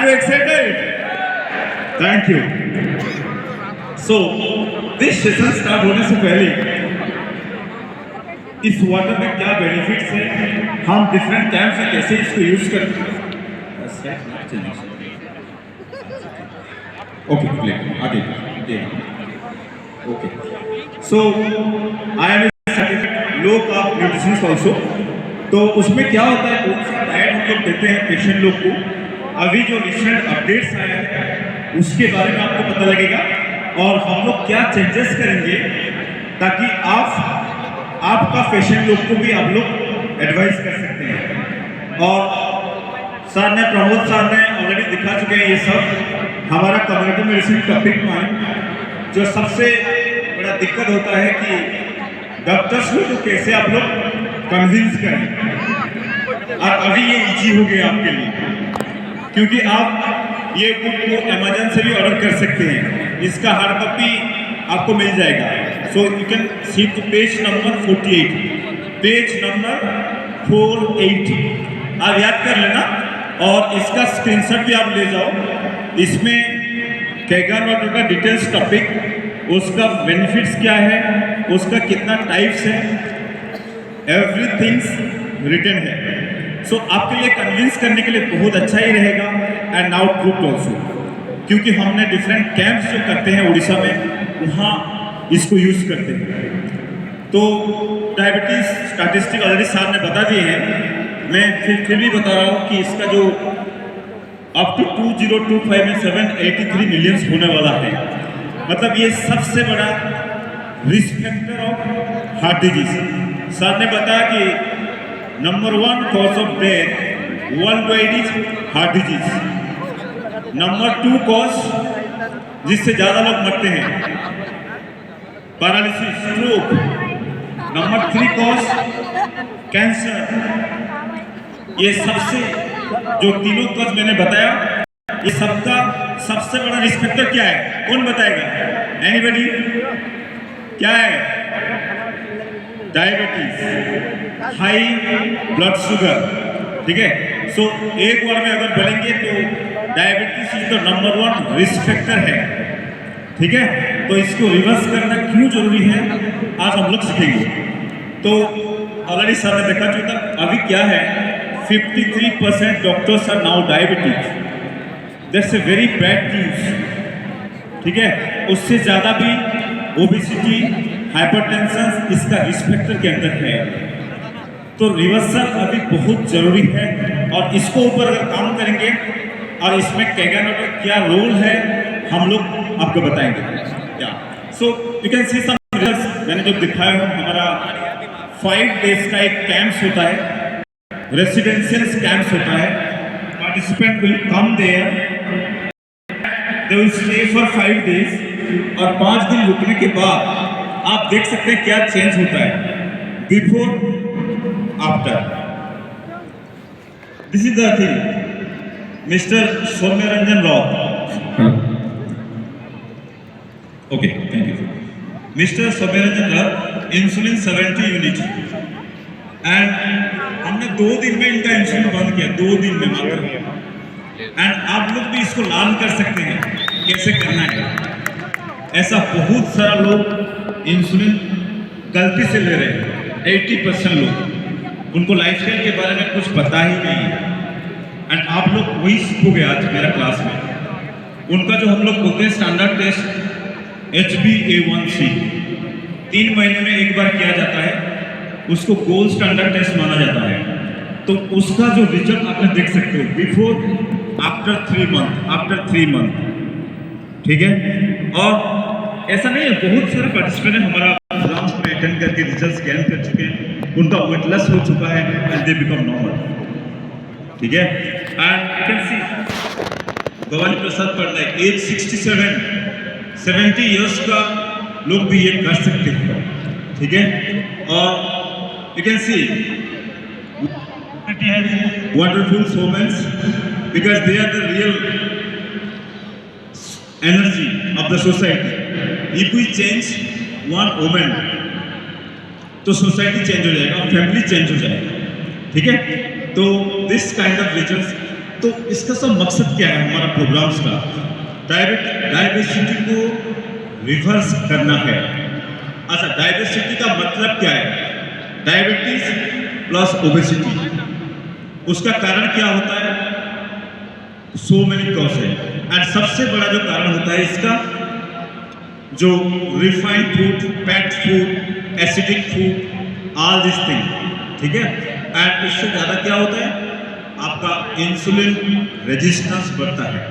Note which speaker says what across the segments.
Speaker 1: Are you excited? Thank you. So, this session start होने से पहले इस वाटर में क्या बेनिफिट्स हैं, हम डिफरेंट टाइम से कैसे इसको यूज करते हैं। ओके, आगे। Okay, so I am low carb nutritionist also. तो उसमें क्या होता है, कौन सा डाइट हम लोग देते हैं पेशेंट लोग को, अभी जो रिसेंट अपडेट्स आए हैं उसके बारे में आपको पता लगेगा और हम लोग क्या चेंजेस करेंगे ताकि आपका पेशेंट लोग को भी आप लोग एडवाइस कर सकते हैं। और सर ने, प्रमोद सर ने ऑलरेडी दिखा चुके हैं ये सब हमारा कम्युनिटी मेडिसिन टॉपिक में। जो सबसे बड़ा दिक्कत होता है कि डॉक्टर्स को तो कैसे आप लोग कन्विंस करें, और अभी ये इजी हो गया आपके लिए क्योंकि आप ये बुक को अमेजन से भी ऑर्डर कर सकते हैं। इसका हार्ड कॉपी आपको मिल जाएगा। So you can see to page number 48, page number 48 आप याद कर लेना और इसका स्क्रीनशॉट भी आप ले जाओ। इसमें कैगन वाटर का डिटेल्स टॉपिक, उसका बेनिफिट्स क्या है, उसका कितना टाइप्स है, एवरीथिंग्स रिटन है। सो आपके लिए कन्विंस करने के लिए बहुत अच्छा ही रहेगा एंड नाउ प्रूव्ड ऑल्सो, क्योंकि हमने डिफरेंट कैंप्स जो करते हैं उड़ीसा में, वहाँ इसको यूज करते हैं। तो डायबिटीज स्टैटिस्टिक ऑलरेडी सर ने बता दिए हैं, मैं फिर भी बता रहा हूँ कि इसका जो अप टू 2025 में 783 मिलियंस होने वाला है। मतलब ये सबसे बड़ा risk factor of heart disease. Sir ने बताया कि number 1 cause of death world wide is heart disease. Number 2 cause जिससे ज्यादा लोग मरते हैं, paralysis, stroke. Number 3 cause cancer. ये सबसे जो तीनों कॉज मैंने बताया, ये सबका सबसे बड़ा रिस्क फैक्टर क्या है, कौन बताएगा? एनीबॉडी? क्या है? Diabetes, high blood sugar. ठीक है, सो एक वर्ड में अगर बोलेंगे तो diabetes is the number 1 risk factor है। ठीक है, तो इसको रिवर्स करना क्यों जरूरी है आज हम लोग सीखेंगे। तो ऑलरेडी सर ने देखा चुका, अभी क्या है 53% doctors are now diabetes. That's a very bad news. ठीक है, उससे ज़्यादा भी ओबेसिटी, हाइपरटेंशन इसका रिस्क फैक्टर के अंदर है। तो रिवर्सल अभी बहुत जरूरी है और इसको ऊपर अगर काम करेंगे और इसमें कैगन वाटर क्या रोल है हम लोग आपको बताएंगे। So you can see some results. मैंने जो दिखाया हूँ, हमारा 5 डेज का एक कैंप्स होता है, रेसिडेंशियल कैंप्स होता है। Participant will come there, they will stay for 5 days और 5 दिन रुकने के बाद आप देख सकते हैं क्या चेंज होता है before after. This is the thing mister Soumyaranjan Rao. Okay, thank you. Mister Soumyaranjan Rao, insulin 70 unit, and हमने 2 दिन में इनका इंसुलिन बंद किया, 2 दिन में मात्र। एंड आप लोग भी इसको लर्न कर सकते हैं कैसे करना है। ऐसा बहुत सारा लोग इंसुलिन गलती से ले रहे हैं, 80% लोग, उनको लाइफस्टाइल के बारे में कुछ पता ही नहीं है। एंड आप लोग वही सीखोगे आज मेरा क्लास में। उनका जो हम लोग बोलते हैं स्टैंडर्ड टेस्ट HbA1c 3 महीने में एक बार किया जाता है, उसको गोल्ड स्टैंडर्ड टेस्ट माना जाता है। तो उसका जो रिजल्ट आपने देख सकते हो बिफोर आफ्टर 3 मंथ। ठीक है, और ऐसा नहीं है, बहुत सारे पार्टिसिपेंट हमारा एग्जाम्स में अटेंड करके रिजल्ट्स गेन कर चुके हैं, उनका वेट लॉस हो चुका है एंड दे बिकम नॉर्मल। ठीक है, and you can see Bhavani Prasad Patnaik age 70 years का लोग भी ये कर सकते हैं। ठीक है, और you can C wonderful humans because they are the real energy of the society. If we change one woman, तो सोसाइटी चेंज हो जाएगा, फैमिली चेंज हो जाएगा। ठीक है, तो दिस काइंड ऑफ रिजल्ट्स तो इसका सब मकसद क्या है हमारा प्रोग्राम्स का? डायबिसिटी को रिवर्स करना है। अच्छा, डायबिसिटी का मतलब क्या है? डायबिटीज प्लस ओबेसिटी, उसका कारण क्या होता है? सो मेनी कॉज है, एंड सबसे बड़ा जो कारण होता है इसका, जो refined food, packed food, acidic food, all this thing, ठीक है। एंड इससे ज़्यादा क्या होता है? आपका इंसुलिन रेजिस्टेंस बढ़ता है।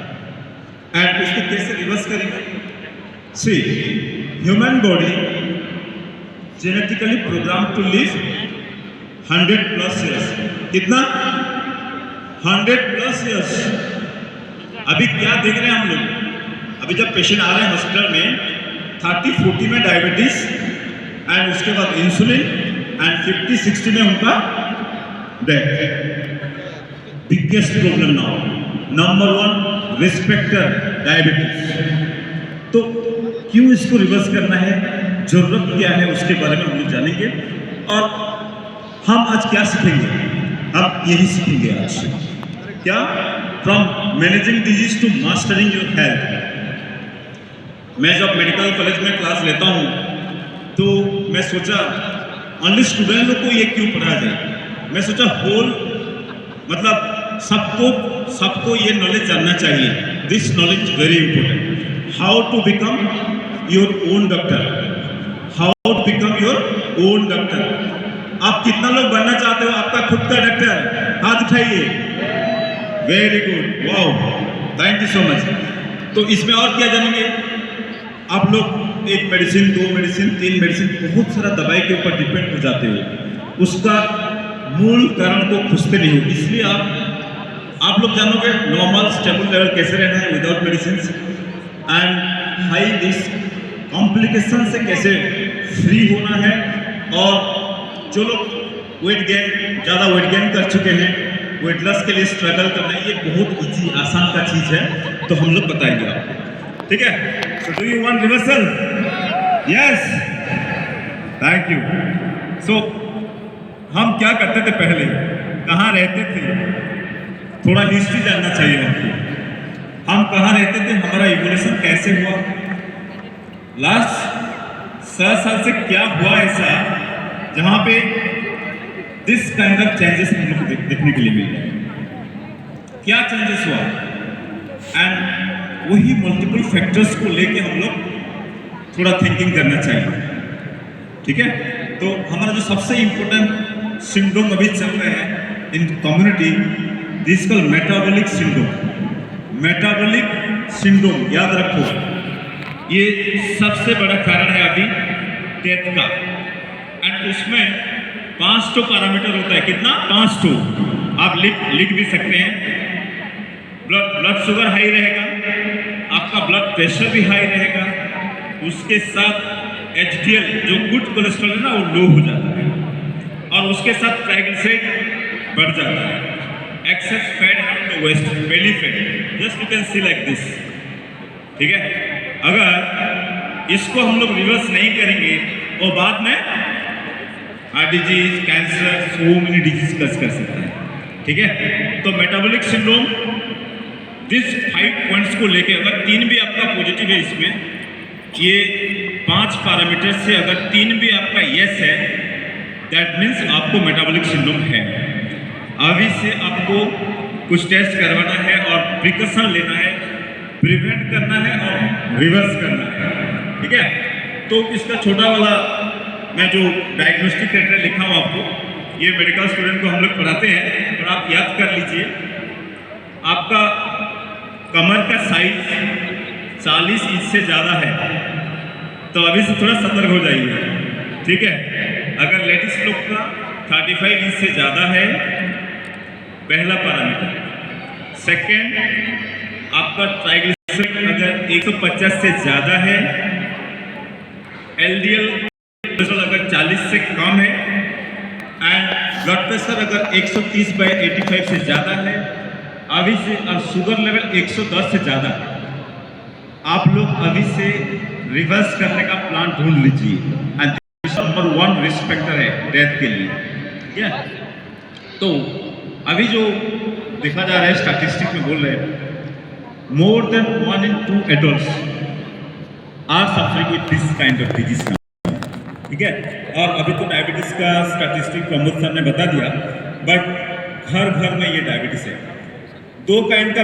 Speaker 1: एंड इसको कैसे रिवर्स करेंगे? See, human body genetically program to live 100+ years. कितना? 100+ ईयर्स। अभी क्या देख रहे हैं हम लोग? अभी जब पेशेंट आ रहे हैं हॉस्पिटल में 30-40 में डायबिटीज, एंड उसके बाद इंसुलिन, एंड 50-60 में उनका death. Biggest problem now, number 1 respective diabetes. तो क्यों इसको रिवर्स करना है, जरूरत क्या है, उसके बारे में हम लोग जानेंगे। और हम आज क्या सीखेंगे? हम यही सीखेंगे आज। क्या? From managing disease to mastering your health. मैं जब मेडिकल कॉलेज में क्लास लेता हूँ तो मैं सोचा ओनली स्टूडेंट लोग को ये क्यों पढ़ाया जाए। मैं सोचा होल, मतलब सबको ये नॉलेज जानना चाहिए। This knowledge very important. How to become your own doctor, how to become your own doctor. आप कितना लोग बनना चाहते हो आपका खुद का डॉक्टर? हाथ उठाइए। Very good, wow, thank you so much. तो इसमें और क्या जानेंगे आप लोग? एक मेडिसिन, 2 मेडिसिन, 3 मेडिसिन, बहुत सारा दवाई के ऊपर डिपेंड हो जाते हो, उसका मूल कारण को खोजते नहीं हो। इसलिए आप लोग जानोगे नॉर्मल स्टेबल लेवल कैसे रहना है without medicine, and high risk complication से कैसे फ्री होना है। और जो लोग ज़्यादा वेट गेन कर चुके हैं, वेट लॉस के लिए स्ट्रगल करना है, ये बहुत इजी, आसान का चीज़ है, तो हम लोग बताएंगे आपको, ठीक है। So do you want reversal? Yes, thank you. So हम क्या करते थे पहले, कहाँ रहते थे, थोड़ा हिस्ट्री जानना चाहिए हमको। हम कहाँ रहते थे, हमारा इवोल्यूशन कैसे हुआ, लास्ट 100 साल से क्या हुआ ऐसा जहाँ पे दिस काइंड ऑफ चेंजेस हम लोग देखने के लिए मिल रहे हैं। क्या चेंजेस हुआ? एंड वही मल्टीपल फैक्टर्स को लेके हम लोग थोड़ा थिंकिंग करना चाहिए, ठीक है। तो हमारा जो सबसे इंपॉर्टेंट सिंड्रोम अभी चल रहा है इन community, this called metabolic syndrome. Metabolic syndrome याद रखो, ये सबसे बड़ा कारण है अभी डेथ का। एंड उसमें 5 पैरामीटर होता है। कितना? 5। आप लिख भी सकते हैं। ब्लड शुगर हाई रहेगा, आपका ब्लड प्रेशर भी हाई रहेगा, उसके साथ HDL जो गुड कोलेस्ट्रॉल है ना वो लो हो जाता है, और उसके साथ ट्राइग्लिसराइड बढ़ जाता है। Excess fat at the waist, belly fat, just you can see like this, ठीक है। अगर इसको हम लोग रिवर्स नहीं करेंगे और बाद में heart disease, cancer, so many disease कर सकते हैं, ठीक है। तो मेटाबॉलिक सिंड्रोम, दिस 5 पॉइंट्स को लेके अगर 3 भी आपका पॉजिटिव है इसमें, ये 5 पैरामीटर से अगर 3 भी आपका यस है, दैट मीन्स आपको मेटाबॉलिक सिंड्रोम है। अभी से आपको कुछ टेस्ट करवाना है और प्रिकॉशन लेना है, प्रिवेंट करना है और रिवर्स करना है, ठीक है। तो इसका छोटा वाला मैं जो डायग्नोस्टिक क्राइटेरिया लिखा हूँ आपको, ये मेडिकल स्टूडेंट को हम लोग पढ़ाते हैं, और आप याद कर लीजिए। आपका कमर का साइज 40 इंच से ज़्यादा है तो अभी से थोड़ा सतर्क हो जाइए, ठीक है। अगर लेडीज लोग का 35 इंच से ज़्यादा है, पहला पैरामीटर। सेकेंड, आपका ट्राइग्लिसराइड अगर 150 से ज़्यादा है, LDL अगर 40 से कम है, एंड ब्लड प्रेशर अगर 130/85 से ज़्यादा है, अभी से, और शुगर लेवल 110 से ज़्यादा है, आप लोग अभी से रिवर्स करने का प्लान ढूंढ लीजिए। एंड नंबर 1 रिस्क फैक्टर है डेथ के लिए, ठीक है। तो अभी जो देखा जा रहा है, स्टैटिस्टिक में बोल रहे हैं, more than 1 in 2 adults are suffering with this kind of disease. ठीक है, और अभी तो डायबिटीज का स्टैटिस्टिक प्रमोद सर ने बता दिया, बट हर घर में ये डायबिटीज है। दो काइंड का,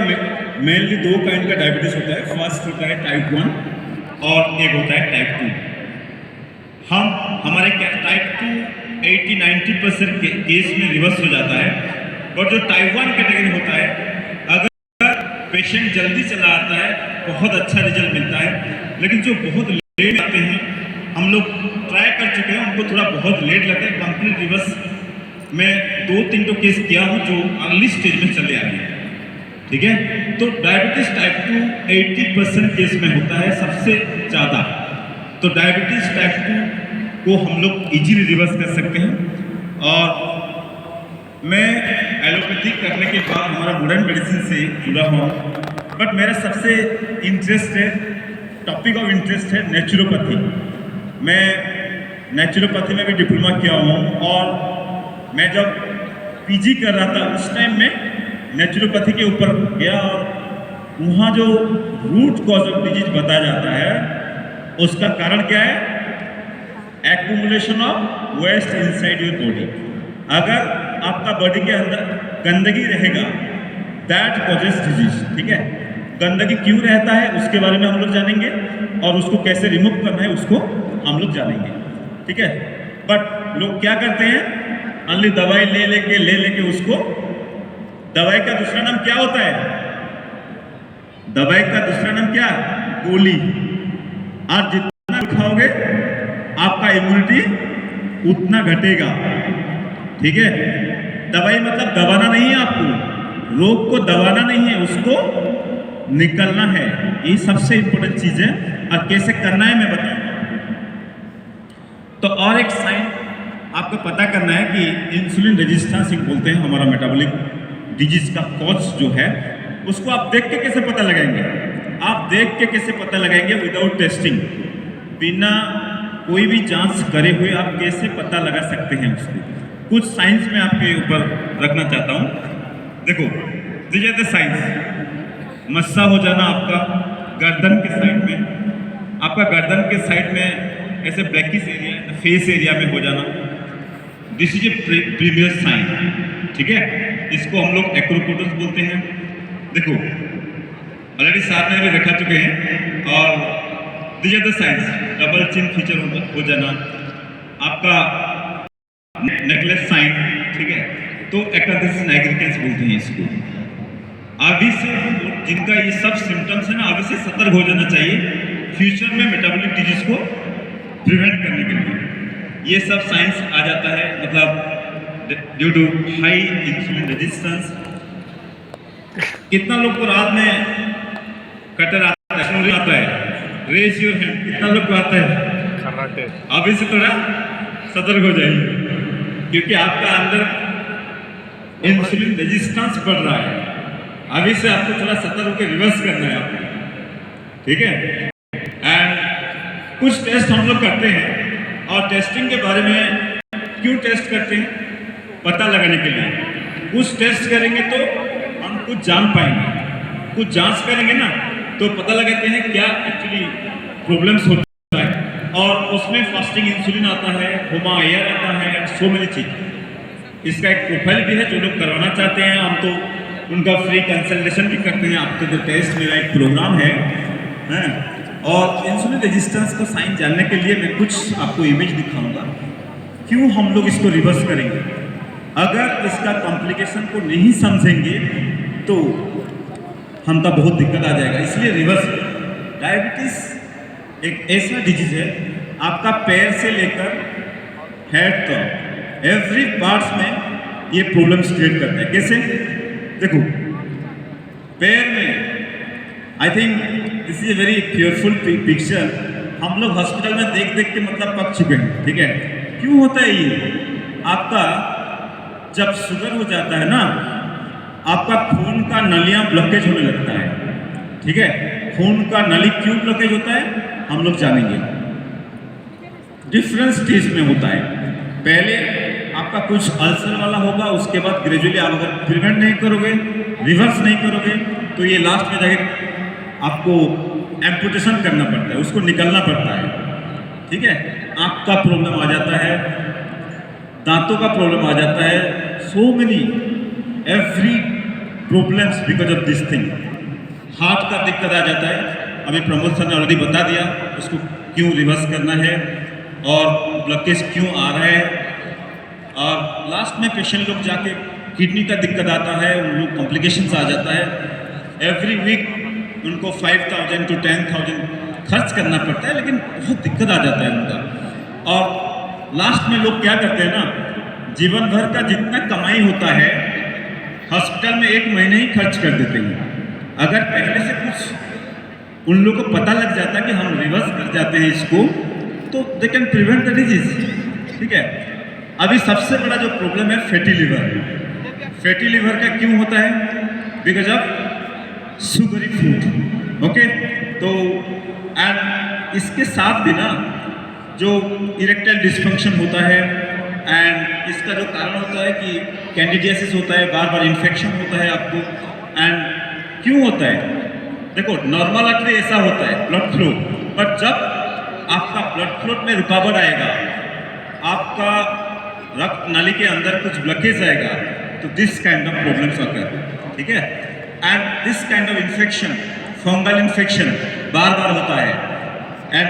Speaker 1: मेनली दो काइंड का डायबिटीज होता है। फर्स्ट होता है टाइप 1 और एक होता है टाइप 2। हमारे टाइप 2 80-90% के केस में रिवर्स हो जाता है, और जो टाइप 1 कैटेगरी होता है, अगर पेशेंट जल्दी चला आता है बहुत अच्छा रिजल्ट मिलता है, लेकिन जो बहुत लेट आते हैं, हम लोग ट्राई कर चुके हैं, उनको थोड़ा बहुत लेट लगता है। कंप्लीट रिवर्स में 2-3 तो केस किया हूँ जो अर्ली स्टेज में चले आ गए। ठीक है, तो डायबिटीज टाइप 2 80% केस में होता है सबसे ज़्यादा। तो डायबिटीज टाइप 2 को हम लोग इजीली रिवर्स कर सकते हैं। और मैं एलोपैथिक करने के बाद हमारा मॉडर्न मेडिसिन से जुड़ा हुआ, बट मेरा सबसे इंटरेस्ट है, टॉपिक ऑफ इंटरेस्ट है नेचुरोपैथी। मैं नेचुरोपैथी में भी डिप्लोमा किया हूँ, और मैं जब पीजी कर रहा था उस टाइम में नेचुरोपैथी के ऊपर गया, और वहाँ जो रूट कॉज ऑफ डिजीज बताया जाता है, उसका कारण क्या है? Accumulation of waste inside your body. अगर आपका बॉडी के अंदर गंदगी रहेगा, दैट कॉजेस डिजीज। ठीक है, गंदगी क्यों रहता है उसके बारे में हम लोग जानेंगे, और उसको कैसे रिमूव करना है उसको हम लोग जानेंगे। ठीक है, बट लोग क्या करते हैं, ओनली दवाई ले लेके उसको, दवाई का दूसरा नाम क्या होता है? दवाई का दूसरा नाम क्या? गोली। आप जितना खाओगे आपका इम्यूनिटी उतना घटेगा। ठीक है, दवाई मतलब दबाना नहीं है, आपको रोग को दबाना नहीं है, उसको निकलना है। ये सबसे इंपॉर्टेंट चीज है, और कैसे करना है मैं बताऊंगा। तो और एक साइन आपको पता करना है कि इंसुलिन रेजिस्टेंस बोलते हैं हमारा मेटाबॉलिक डिजीज का कॉज जो है, उसको आप देख के कैसे पता लगाएंगे? आप देख के कैसे पता लगाएंगे? विदाउट टेस्टिंग, बिना कोई भी जांच करे हुए आप कैसे पता लगा सकते हैं उसको? कुछ साइंस में आपके ऊपर रखना चाहता हूँ। देखो, दीज आर द साइंस। मस्सा हो जाना आपका गर्दन के साइड में, आपका गर्दन के साइड में ऐसे ब्लैकिश एरिया फेस एरिया में हो जाना, this is a previous sign. ठीक है, इसको हम लोग एक्रोपोटस बोलते हैं। देखो, ऑलरेडी साहब ने भी दिखा चुके हैं। और these are the science, double chin feature हो जाना, आपका नेकलेस साइन। ठीक है, तो एक्टाथिस नाइग्रिकेंस बोलते हैं इसको। अभी से जिनका ये सब सिम्टम्स है ना, अभी से सतर्क हो जाना चाहिए फ्यूचर में मेटाबॉलिक डिजीज को प्रिवेंट करने के लिए। ये सब साइंस आ जाता है, मतलब due to high insulin resistance. कितना लोग को रात में कटर आता है? Raise your hand. कितना लोग को आता है? अभी से थोड़ा सतर्क हो जाइए, क्योंकि आपका अंदर इंसुलिन रेजिस्टेंस बढ़ रहा है। अभी से आपको थोड़ा सतर्क होकर रिवर्स करना है आपको। ठीक है, एंड कुछ टेस्ट हम लोग करते हैं, और टेस्टिंग के बारे में क्यों टेस्ट करते हैं? पता लगाने के लिए। कुछ टेस्ट करेंगे तो हम कुछ जान पाएंगे, कुछ जांच करेंगे ना तो पता लगाते हैं क्या एक्चुअली प्रॉब्लम्स होता है, और उसमें फास्टिंग इंसुलिन आता है, होमायर आता है, एंड सो मेनी चीज। इसका एक प्रोफाइल भी है, जो लोग करवाना चाहते हैं हम तो उनका फ्री कंसल्टेशन भी करते हैं। आपके जो टेस्ट मेरा एक प्रोग्राम है। और इंसुलिन रेजिस्टेंस का साइन जानने के लिए मैं कुछ आपको इमेज दिखाऊंगा, क्यों हम लोग इसको रिवर्स करेंगे। अगर इसका कॉम्प्लिकेशन को नहीं समझेंगे तो हमका बहुत दिक्कत आ जाएगा। इसलिए रिवर्स, डायबिटीज एक ऐसा डिजीज है, आपका पैर से लेकर हेड तक एवरी पार्ट्स में ये प्रॉब्लम्स क्रिएट करते हैं। कैसे? देखो, पैर में I think this is a very careful picture. हम लोग हॉस्पिटल में देख देख के मतलब पक चुके हैं। ठीक है, क्यों होता है ये? आपका जब शुगर हो जाता है ना, आपका खून का नलियां ब्लॉकेज होने लगता है। ठीक है, खून का नली क्यों ब्लॉकेज होता है हम लोग जानेंगे। डिफरेंट स्टेज में होता है। पहले आपका
Speaker 2: आपका कुछ अल्सर वाला होगा, उसके बाद ग्रेजुअली आप अगर प्रिवेंट नहीं करोगे, रिवर्स नहीं करोगे, तो ये लास्ट में जाके आपको एम्पुटेशन करना पड़ता है, उसको निकलना पड़ता है। ठीक है, आँख का प्रॉब्लम आ जाता है, दांतों का प्रॉब्लम आ जाता है, so many every problems because of this thing. Heart का दिक्कत आ जाता है, अभी प्रमोद सर ने ऑलरेडी बता दिया उसको क्यों रिवर्स करना है और ब्लॉकेज क्यों आ रहा है। और लास्ट में पेशेंट लोग जाके किडनी का दिक्कत आता है, उन लोग कॉम्प्लिकेशंस आ जाता है। एवरी वीक उनको 5,000 to 10,000 खर्च करना पड़ता है, लेकिन बहुत दिक्कत आ जाता है उनका। और लास्ट में लोग क्या करते हैं ना, जीवन भर का जितना कमाई होता है हॉस्पिटल में 1 महीने ही खर्च कर देते हैं। अगर पहले से कुछ उन लोगों को पता लग जाता कि हम रिवर्स कर जाते हैं इसको, तो they can prevent the disease. ठीक है, अभी सबसे बड़ा जो प्रॉब्लम है फैटी लिवर। फैटी लिवर का क्यों होता है? Because of sugary food. Okay, तो एंड इसके साथ भी ना जो इरेक्टाइल डिस्फंक्शन होता है, एंड इसका जो कारण होता है कि कैंडिडियासिस होता है, बार बार इन्फेक्शन होता है आपको। एंड क्यों होता है? देखो, नॉर्मल आर्टरी ऐसा होता है ब्लड फ्लो, बट जब आपका ब्लड फ्लो में रुकावट आएगा, आपका रक्त नाली के अंदर कुछ ब्लॉकेज आएगा, तो this kind of problems occur. ठीक है, and this kind of infection, fungal infection बार बार होता है, एंड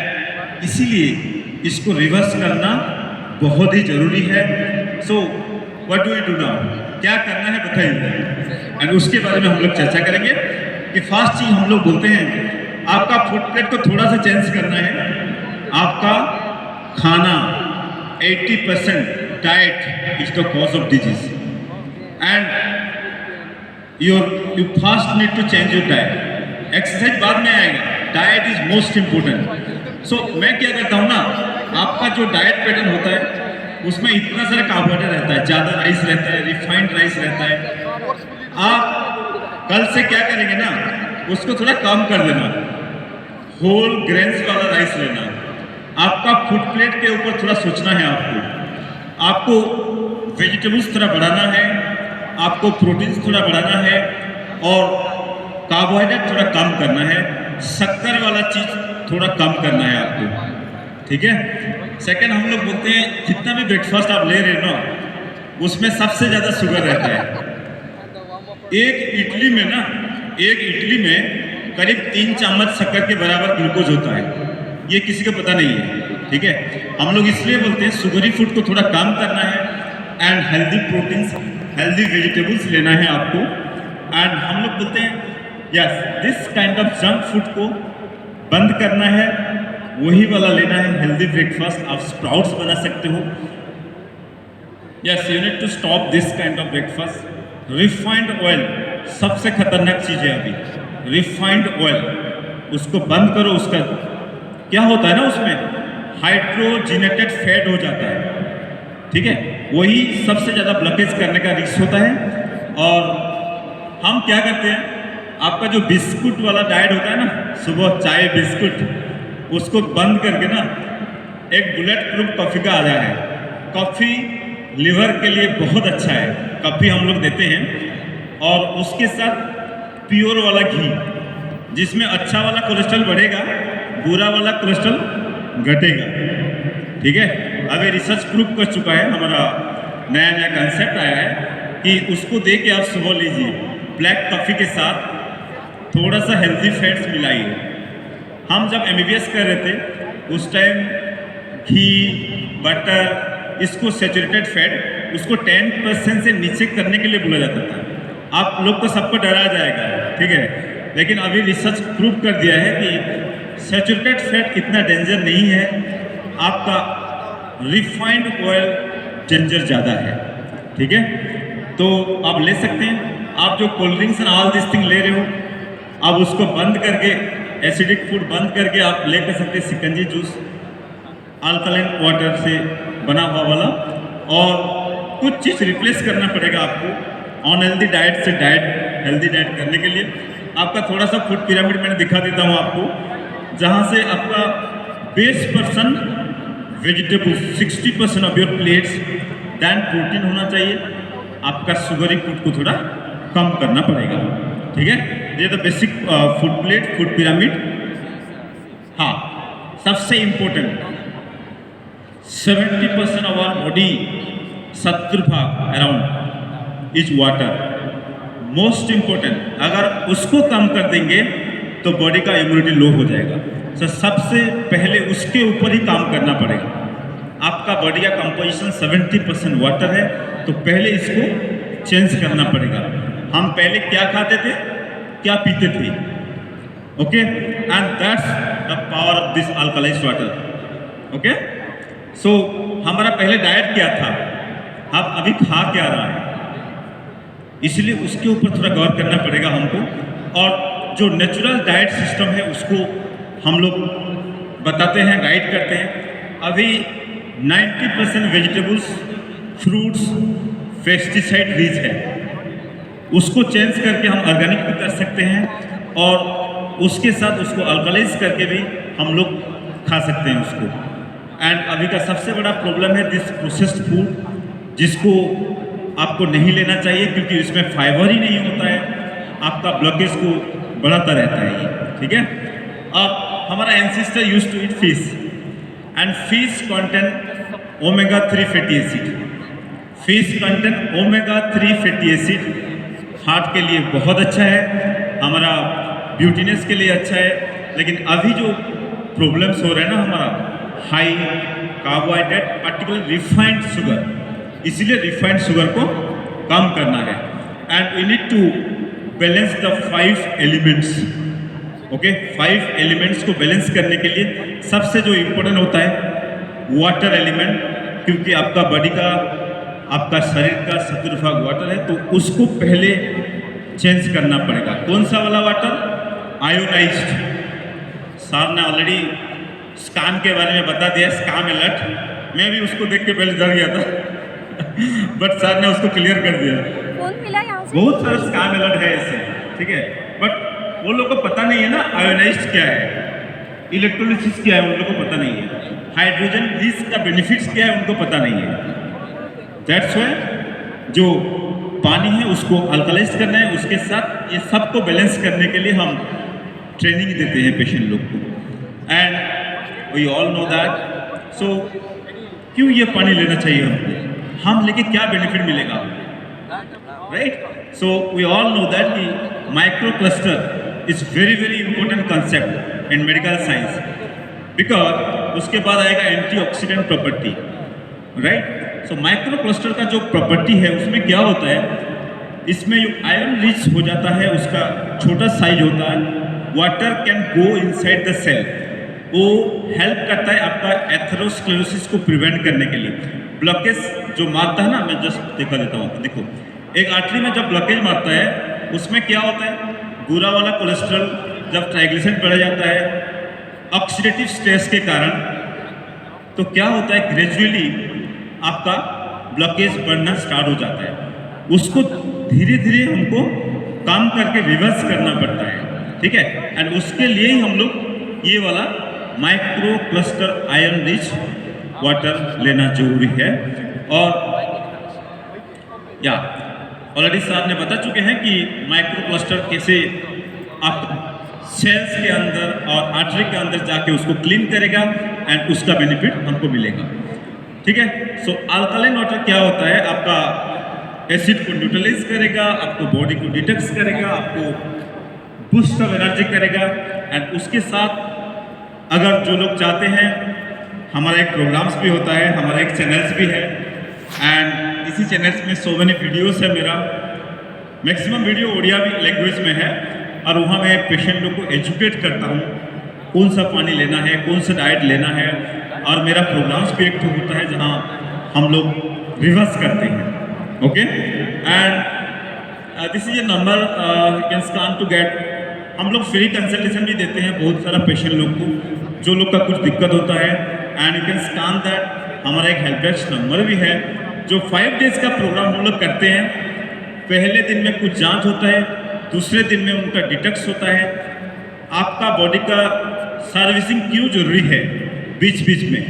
Speaker 2: इसीलिए इसको रिवर्स करना बहुत ही जरूरी है। So what do we do now? क्या करना है बताइए, एंड उसके बारे में हम लोग चर्चा करेंगे। कि फर्स्ट चीज हम लोग बोलते हैं, आपका फूड प्लेट को थोड़ा सा चेंज करना है। आपका खाना 80% diet is the cause of disease, and you first need to change your diet. Exercise बाद में आएगा, diet is most important. So मैं क्या करता हूँ ना, आपका जो डाइट पैटर्न होता है उसमें इतना सारा कार्बोहाइड्रेट रहता है, ज़्यादा राइस रहता है, रिफाइंड राइस रहता है। आप कल से क्या करेंगे ना, उसको थोड़ा कम कर देना, होल ग्रेन्स वाला राइस लेना। आपका फूड प्लेट के ऊपर थोड़ा सोचना है आपको वेजिटेबल्स थोड़ा बढ़ाना है, आपको प्रोटीन्स थोड़ा बढ़ाना है, और कार्बोहाइड्रेट थोड़ा कम करना है, शक्कर वाला चीज़ थोड़ा कम करना है आपको। ठीक है, सेकंड हम लोग बोलते हैं जितना भी ब्रेकफास्ट आप ले रहे हो ना, उसमें सबसे ज़्यादा शुगर रहता है। एक इडली में करीब 3 चम्मच शक्कर के बराबर ग्लूकोज होता है, ये किसी को पता नहीं है। ठीक है, हम लोग इसलिए बोलते हैं शुगरी फूड को थोड़ा कम करना है, and healthy proteins, healthy vegetables लेना है आपको। एंड हम लोग बोलते हैं yes, this kind of junk food को बंद करना है, वही वाला लेना है, हेल्दी ब्रेकफास्ट। आप स्प्राउट्स बना सकते हो। Yes, you need to stop this kind of breakfast. Refined oil सबसे खतरनाक चीज़ है अभी, रिफाइंड ऑयल, उसको बंद करो। उसका क्या होता है ना, उसमें हाइड्रोजिनेटेड फैट हो जाता है। ठीक है, वही सबसे ज़्यादा ब्लॉकेज करने का रिस्क होता है। और हम क्या करते हैं, आपका जो बिस्कुट वाला डाइट होता है ना, सुबह चाय बिस्कुट, उसको बंद करके ना एक बुलेट प्रूफ कॉफ़ी का आया है। कॉफ़ी लिवर के लिए बहुत अच्छा है, कॉफ़ी हम लोग देते हैं। और उसके साथ प्योर वाला घी, जिसमें अच्छा वाला कोलेस्ट्रॉल बढ़ेगा, बुरा वाला कोलेस्ट्रॉल घटेगा। ठीक है, अभी रिसर्च प्रूफ कर चुका है, हमारा नया कंसेप्ट आया है कि उसको दे के आप सुबह लीजिए, ब्लैक कॉफ़ी के साथ थोड़ा सा हेल्दी फैट्स मिलाइए। हम जब MBBS कर रहे थे उस टाइम घी, बटर, इसको सैचुरेटेड फैट, उसको 10% से नीचे करने के लिए बोला जाता था। आप लोग को सबको डरा जाएगा, ठीक है, लेकिन अभी रिसर्च प्रूव कर दिया है कि सैचुरेटेड फैट इतना डेंजर नहीं है, आपका रिफाइंड ऑयल डेंजर ज़्यादा है। ठीक है, तो आप ले सकते हैं। आप जो cold drinks and all this thing ले रहे हो, आप उसको बंद करके, एसिडिक फूड बंद करके आप ले कर सकते हैं शिकंजी जूस, अल्कलाइन वाटर से बना हुआ वाला। और कुछ चीज़ रिप्लेस करना पड़ेगा आपको अनहेल्दी डाइट से हेल्दी डाइट करने के लिए। आपका थोड़ा सा फूड पिरामिड मैंने दिखा देता हूँ आपको, जहाँ से आपका 20% vegetables, 60% of your plates then protein होना चाहिए, आपका शुगरी फूड को थोड़ा कम करना पड़ेगा, ठीक है। ये तो basic food plate, food pyramid. हाँ, सबसे important 70% of our body, 70% around is water. Most important, अगर उसको कम कर देंगे तो बॉडी का इम्यूनिटी लो हो जाएगा। तो सबसे पहले उसके ऊपर ही काम करना पड़ेगा। आपका बॉडी का कंपोजिशन 70% वाटर है, तो पहले इसको चेंज करना पड़ेगा। हम पहले क्या खाते थे, क्या पीते थे, okay, and that's the power of this alkalized water, okay. So हमारा पहले डाइट क्या था, अब अभी खा क्या रहा है, इसलिए उसके ऊपर थोड़ा गौर करना पड़ेगा हमको। और जो नेचुरल डाइट सिस्टम है उसको हम लोग बताते हैं, गाइड करते हैं। अभी 90% वेजिटेबल्स, फ्रूट्स पेस्टिसाइड रिच है, उसको चेंज करके हम ऑर्गेनिक भी कर सकते हैं, और उसके साथ उसको अल्कलाइज करके भी हम लोग खा सकते हैं उसको। एंड अभी का सबसे बड़ा प्रॉब्लम है दिस प्रोसेस्ड फूड, जिसको आपको नहीं लेना चाहिए क्योंकि इसमें फाइबर ही नहीं होता है, आपका ब्लॉकेज को बढ़ाता रहता है ये, ठीक है। अब हमारा ancestor used to eat fish, and fish content omega 3 fatty acid. Fish content omega 3 fatty acid heart के लिए बहुत अच्छा है, हमारा ब्यूटीनेस के लिए अच्छा है। लेकिन अभी जो प्रॉब्लम्स हो रहे हैं ना, हमारा high carbohydrate, particular refined sugar, इसलिए रिफाइंड शुगर को कम करना है। And we need to balance the 5 elements, okay. 5 elements को बैलेंस करने के लिए सबसे जो इम्पोर्टेंट होता है वाटर एलिमेंट, क्योंकि आपका बॉडी का, आपका शरीर का 70% वाटर है, तो उसको पहले चेंज करना पड़ेगा। कौन सा वाला वाटर, आयोनाइज्ड। सर ने ऑलरेडी स्कैम के बारे में बता दिया, स्कैम अलर्ट। मैं भी उसको देख के पहले डर गया था बट सर ने उसको क्लियर कर दिया।
Speaker 3: कौन मिला यहाँ से?
Speaker 2: बहुत सारा स्कैम अलर्ट है इससे, ठीक है, बट वो लोग को पता नहीं है ना आयोनाइज्ड क्या है, इलेक्ट्रोलिसिस क्या है, उन लोग को पता नहीं है, हाइड्रोजन रिस का बेनिफिट्स क्या है, उनको पता नहीं है। दैट्स वाई जो पानी है उसको अल्कलाइज करना है, उसके साथ ये सबको बैलेंस करने के लिए हम ट्रेनिंग देते हैं पेशेंट लोग को। And we all know that. So क्यों ये पानी लेना चाहिए हमको, हम लेके क्या बेनिफिट मिलेगा, right. So we all know that कि micro cluster is very important concept in medical science, because उसके बाद आएगा antioxidant property, right. So micro cluster का जो प्रॉपर्टी है उसमें क्या होता है, इसमें जो आयरन रिच हो जाता है, उसका छोटा साइज होता है, water can go inside the cell, वो हेल्प करता है आपका एथेरोस्क्लेरोसिस को प्रिवेंट करने के लिए। ब्लॉकेज जो मारता है ना, मैं जस्ट दिखा देता हूँ, देखो एक आर्टरी में जब ब्लॉकेज मारता है उसमें क्या होता है, बुरा वाला कोलेस्ट्रॉल जब ट्राइग्लिसराइड बढ़ जाता है ऑक्सीडेटिव स्ट्रेस के कारण, तो क्या होता है ग्रेजुअली आपका ब्लॉकेज बढ़ना स्टार्ट हो जाता है, उसको धीरे धीरे हमको काम करके रिवर्स करना पड़ता है, ठीक है। एंड उसके लिए ही हम लोग ये वाला micro cluster iron rich water लेना जरूरी है। और या ऑलरेडी साहब ने बता चुके हैं कि माइक्रो क्लस्टर कैसे आप सेल्स के अंदर और आर्टरी के अंदर जाके उसको क्लीन करेगा एंड उसका बेनिफिट हमको मिलेगा, ठीक है। सो अल्कलाइन वाटर क्या होता है, आपका एसिड को न्यूट्रलाइज करेगा, आपको बॉडी को डिटॉक्स करेगा, आपको बूस्ट ऑफ एनर्जी करेगा। एंड उसके साथ अगर जो लोग चाहते हैं, हमारा एक प्रोग्राम्स भी होता है, हमारा एक चैनल्स भी है, एंड इसी चैनल्स में सो मेनी वीडियोस है, मेरा मैक्सिमम वीडियो उड़िया भी लैंग्वेज में है, और वहाँ मैं पेशेंट लोग को एजुकेट करता हूँ कौन सा पानी लेना है, कौन सा डाइट लेना है। और मेरा प्रोग्राम्स भी एक होता है जहाँ हम लोग रिवर्स करते हैं, okay. And this is a number you can scan to get, हम लोग फ्री कंसल्टेशन भी देते हैं बहुत सारा पेशेंट लोग को, जो लोग का कुछ दिक्कत होता है, and you can scan that. हमारा एक हेल्प डेस्क नंबर भी है, जो 5 डेज का प्रोग्राम हम लोग करते हैं। पहले दिन में कुछ जांच होता है, दूसरे दिन में उनका डिटॉक्स होता है। आपका बॉडी का सर्विसिंग क्यों जरूरी है बीच बीच में,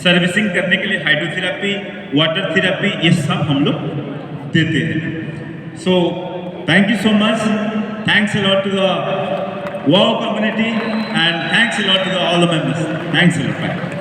Speaker 2: सर्विसिंग करने के लिए हाइड्रोथेरेपी, वाटर थेरेपी, ये सब हम लोग देते हैं। So thank you so much, thanks a lot to the wow community and thanks a lot to the all the members, thanks a lot.